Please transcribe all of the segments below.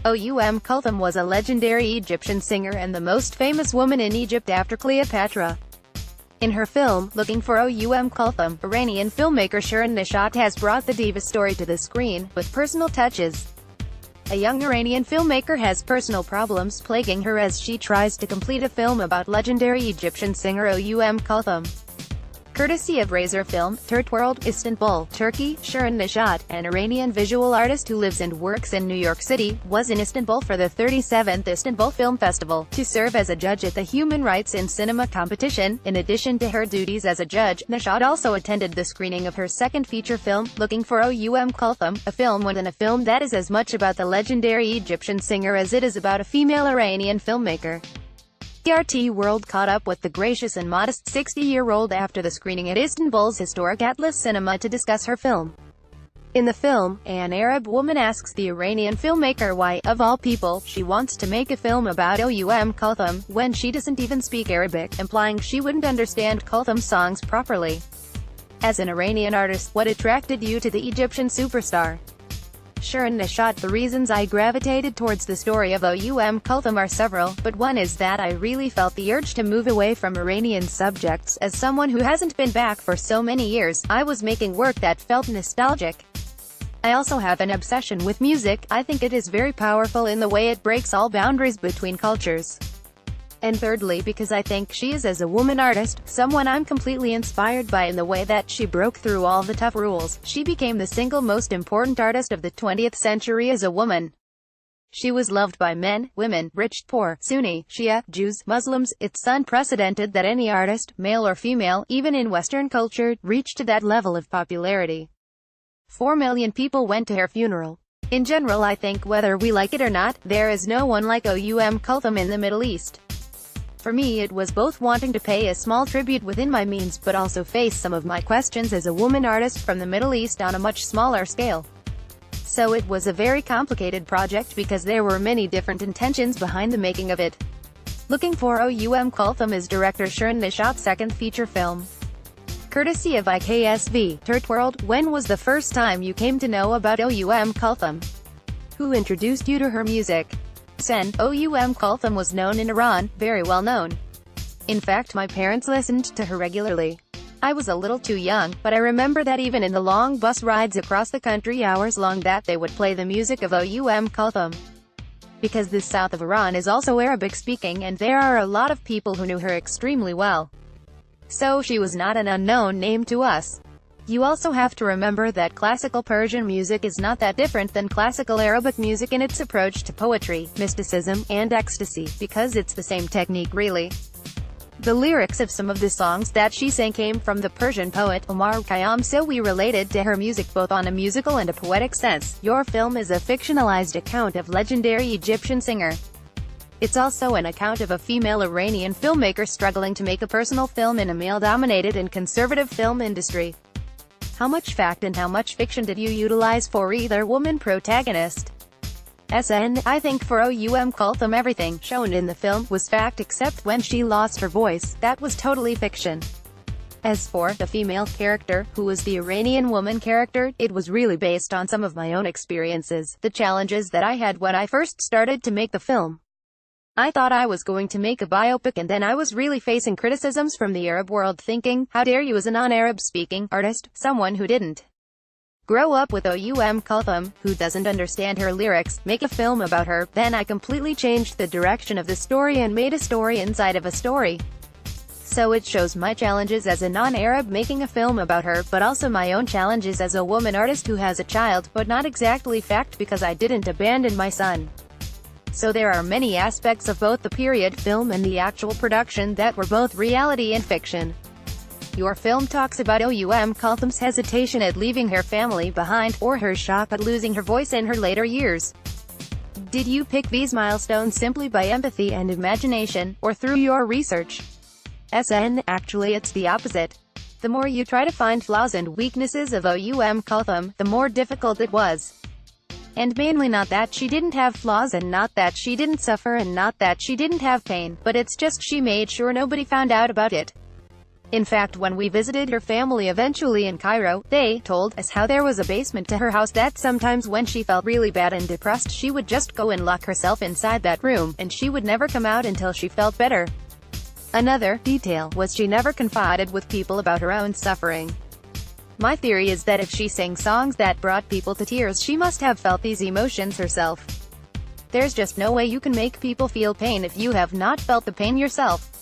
Oum Kulthum was a legendary Egyptian singer and the most famous woman in Egypt after Cleopatra. In her film, Looking for Oum Kulthum, Iranian filmmaker Shirin Neshat has brought the diva story to the screen, with personal touches. A young Iranian filmmaker has personal problems plaguing her as she tries to complete a film about legendary Egyptian singer Oum Kulthum. Courtesy of Razor Film, TRTWorld, Istanbul, Turkey, Shirin Neshat, an Iranian visual artist who lives and works in New York City, was in Istanbul for the 37th Istanbul Film Festival, to serve as a judge at the Human Rights in Cinema competition. In addition to her duties as a judge, Neshat also attended the screening of her second feature film, Looking for Oum Kulthum, a film within a film that is as much about the legendary Egyptian singer as it is about a female Iranian filmmaker. TRTWorld caught up with the gracious and modest 60-year-old after the screening at Istanbul's historic Atlas Cinema to discuss her film. In the film, an Arab woman asks the Iranian filmmaker why, of all people, she wants to make a film about Oum Kulthum, when she doesn't even speak Arabic, implying she wouldn't understand Kulthum songs properly. As an Iranian artist, what attracted you to the Egyptian superstar? Shirin Neshat: the reasons I gravitated towards the story of Oum Kulthum are several, but one is that I really felt the urge to move away from Iranian subjects. As someone who hasn't been back for so many years, I was making work that felt nostalgic. I also have an obsession with music. I think it is very powerful in the way it breaks all boundaries between cultures. And thirdly, because I think she is, as a woman artist, someone I'm completely inspired by in the way that she broke through all the tough rules. She became the single most important artist of the 20th century as a woman. She was loved by men, women, rich, poor, Sunni, Shia, Jews, Muslims. It's unprecedented that any artist, male or female, even in Western culture, reached that level of popularity. 4 million people went to her funeral. In general, I think, whether we like it or not, there is no one like Oum Kulthum in the Middle East. For me, it was both wanting to pay a small tribute within my means but also face some of my questions as a woman artist from the Middle East on a much smaller scale. So it was a very complicated project because there were many different intentions behind the making of it. Looking for Oum Kulthum is director Shirin Neshat's second feature film. Courtesy of IKSV, TRTWorld: when was the first time you came to know about Oum Kulthum? Who introduced you to her music? Oum Kulthum was known in Iran, very well known. In fact, my parents listened to her regularly. I was a little too young, but I remember that even in the long bus rides across the country hours long that they would play the music of Oum Kulthum. Because this south of Iran is also Arabic speaking and there are a lot of people who knew her extremely well. So she was not an unknown name to us. You also have to remember that classical Persian music is not that different than classical Arabic music in its approach to poetry, mysticism, and ecstasy, because it's the same technique really. The lyrics of some of the songs that she sang came from the Persian poet Omar Khayyam, so we related to her music both on a musical and a poetic sense. Your film is a fictionalized account of legendary Egyptian singer. It's also an account of a female Iranian filmmaker struggling to make a personal film in a male-dominated and conservative film industry. How much fact and how much fiction did you utilize for either woman protagonist? I think for Oum Kulthum everything shown in the film was fact except when she lost her voice. That was totally fiction. As for the female character, who was the Iranian woman character, it was really based on some of my own experiences, the challenges that I had when I first started to make the film. I thought I was going to make a biopic and then I was really facing criticisms from the Arab world thinking, how dare you as a non-Arab speaking artist, someone who didn't grow up with Oum Kulthum, who doesn't understand her lyrics, make a film about her. Then I completely changed the direction of the story and made a story inside of a story. So it shows my challenges as a non-Arab making a film about her, but also my own challenges as a woman artist who has a child, but not exactly fact because I didn't abandon my son. So there are many aspects of both the period film and the actual production that were both reality and fiction. Your film talks about Oum Kulthum's hesitation at leaving her family behind, or her shock at losing her voice in her later years. Did you pick these milestones simply by empathy and imagination, or through your research? Actually it's the opposite. The more you try to find flaws and weaknesses of Oum Kulthum, the more difficult it was. And mainly not that she didn't have flaws and not that she didn't suffer and not that she didn't have pain, but it's just she made sure nobody found out about it. In fact, when we visited her family eventually in Cairo, they told us how there was a basement to her house that sometimes when she felt really bad and depressed she would just go and lock herself inside that room, and she would never come out until she felt better. Another detail was she never confided with people about her own suffering. My theory is that if she sang songs that brought people to tears, she must have felt these emotions herself. There's just no way you can make people feel pain if you have not felt the pain yourself.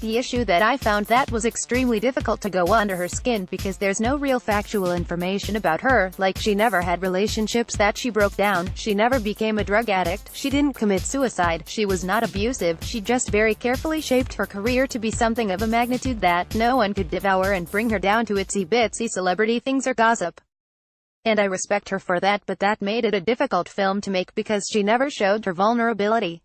The issue that I found that was extremely difficult to go under her skin because there's no real factual information about her, like she never had relationships that she broke down, she never became a drug addict, she didn't commit suicide, she was not abusive, she just very carefully shaped her career to be something of a magnitude that no one could devour and bring her down to itsy-bitsy celebrity things or gossip. And I respect her for that, but that made it a difficult film to make because she never showed her vulnerability.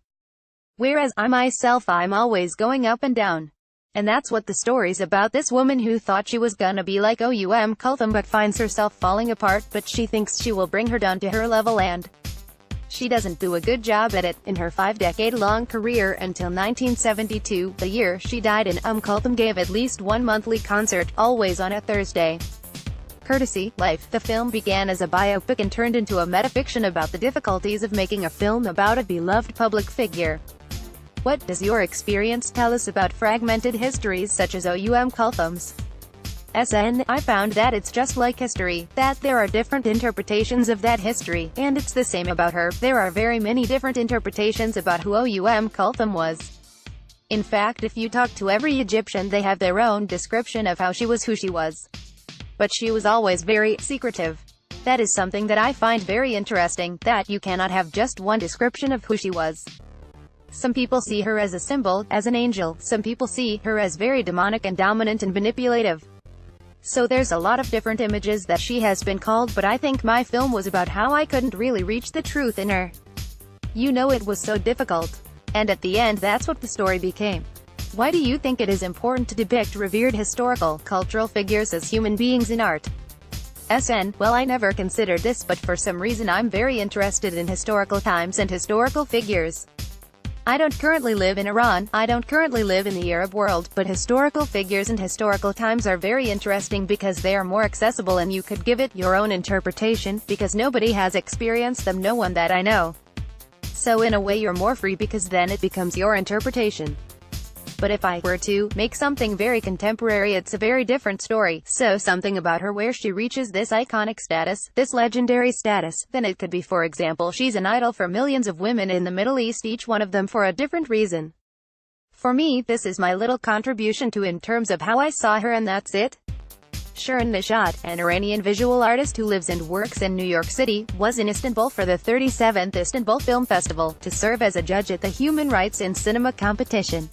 Whereas I myself, I'm always going up and down. And that's what the story's about, this woman who thought she was gonna be like Oum Kulthum but finds herself falling apart, but she thinks she will bring her down to her level, and she doesn't do a good job at it. In her 5-decade-long career until 1972, the year she died, in Kulthum gave at least one monthly concert, always on a Thursday. Courtesy Life. The film began as a biopic and turned into a metafiction about the difficulties of making a film about a beloved public figure. What does your experience tell us about fragmented histories such as Oum Kulthum's? I found that it's just like history, that there are different interpretations of that history, and it's the same about her. There are very many different interpretations about who Oum Kulthum was. In fact, if you talk to every Egyptian, they have their own description of how she was who she was. But she was always very secretive. That is something that I find very interesting, that you cannot have just one description of who she was. Some people see her as a symbol, as an angel. Some people see her as very demonic and dominant and manipulative. So there's a lot of different images that she has been called, but I think my film was about how I couldn't really reach the truth in her. You know, it was so difficult. And at the end, that's what the story became. Why do you think it is important to depict revered historical, cultural figures as human beings in art? Well, I never considered this, but for some reason I'm very interested in historical times and historical figures. I don't currently live in Iran, I don't currently live in the Arab world, but historical figures and historical times are very interesting because they are more accessible and you could give it your own interpretation, because nobody has experienced them, no one that I know. So in a way you're more free because then it becomes your interpretation. But if I were to make something very contemporary, it's a very different story. So something about her where she reaches this iconic status, this legendary status, then it could be, for example, she's an idol for millions of women in the Middle East, each one of them for a different reason. For me, this is my little contribution to in terms of how I saw her, and that's it. Shirin Neshat, an Iranian visual artist who lives and works in New York City, was in Istanbul for the 37th Istanbul Film Festival, to serve as a judge at the Human Rights in Cinema competition.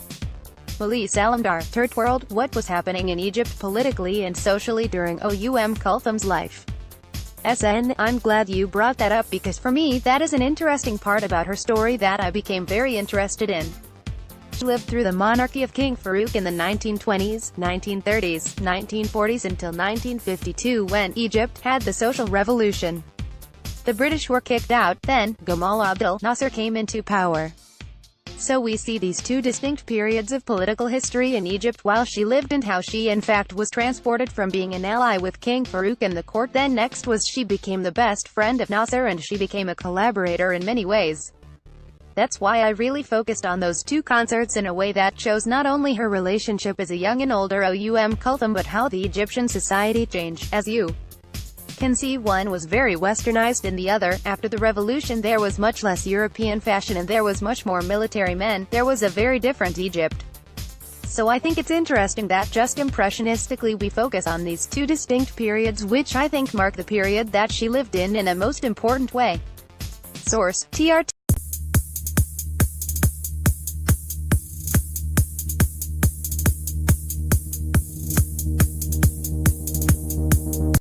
Alamdar, TRTWorld. What was happening in Egypt politically and socially during Oum Kulthum's life? I'm glad you brought that up because for me that is an interesting part about her story that I became very interested in. She lived through the monarchy of King Farouk in the 1920s, 1930s, 1940s until 1952 when Egypt had the social revolution. The British were kicked out, then Gamal Abdel Nasser came into power. So we see these two distinct periods of political history in Egypt while she lived, and how she in fact was transported from being an ally with King Farouk and the court. Then next was she became the best friend of Nasser and she became a collaborator in many ways. That's why I really focused on those two concerts in a way that shows not only her relationship as a young and older Oum Kulthum but how the Egyptian society changed. As you can see, one was very westernized and the other, after the revolution, there was much less European fashion and there was much more military men. There was a very different Egypt. So I think it's interesting that just impressionistically we focus on these two distinct periods, which I think mark the period that she lived in a most important way. Source: TRT.